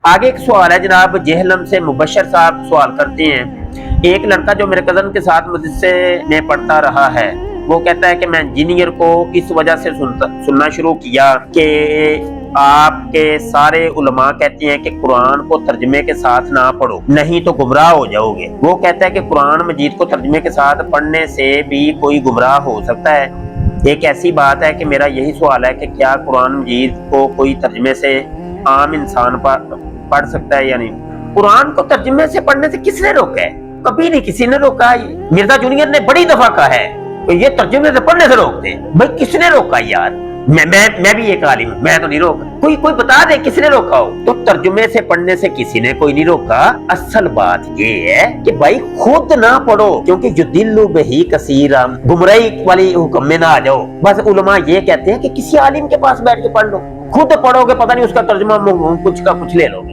آگے ایک سوال ہے جناب، جہلم سے مبشر صاحب سوال کرتے ہیں، ایک لڑکا جو میرے کزن کے ساتھ مدرسے میں پڑھتا رہا ہے، وہ کہتا ہے کہ میں انجینئر کو اس وجہ سے سننا شروع کیا کہ آپ کے سارے علماء کہتے ہیں کہ قرآن کو ترجمے کے ساتھ نہ پڑھو نہیں تو گمراہ ہو جاؤ گے۔ وہ کہتا ہے کہ قرآن مجید کو ترجمے کے ساتھ پڑھنے سے بھی کوئی گمراہ ہو سکتا ہے؟ ایک ایسی بات ہے کہ میرا یہی سوال ہے کہ کیا قرآن مجید کو کوئی ترجمے سے عام انسان پڑھ سکتا ہے یا نہیں؟ قرآن کو ترجمے سے پڑھنے سے کس نے روکا ہے؟ کبھی نہیں کسی نے روکا۔ مرزا جونیئر نے بڑی دفعہ کہا ہے کہ یہ ترجمے سے پڑھنے سے روکتے ہیں۔ بھائی کس نے روکا یار؟ میں بھی ایک عالم ہوں، میں تو نہیں روکا۔ کوئی بتا دے کس نے روکا ہو۔ تو ترجمے سے پڑھنے سے کسی نے کوئی نہیں روکا۔ اصل بات یہ ہے کہ بھائی خود نہ پڑھو، کیونکہ یضل بہ کثیرا، گمراہی والی حکم میں نہ آ جاؤ۔ بس علماء یہ کہتے ہیں کہ کسی عالم کے پاس بیٹھ کے پڑھ لو، خود پڑھو گے پتہ نہیں اس کا ترجمہ کچھ کا کچھ لے لو گے۔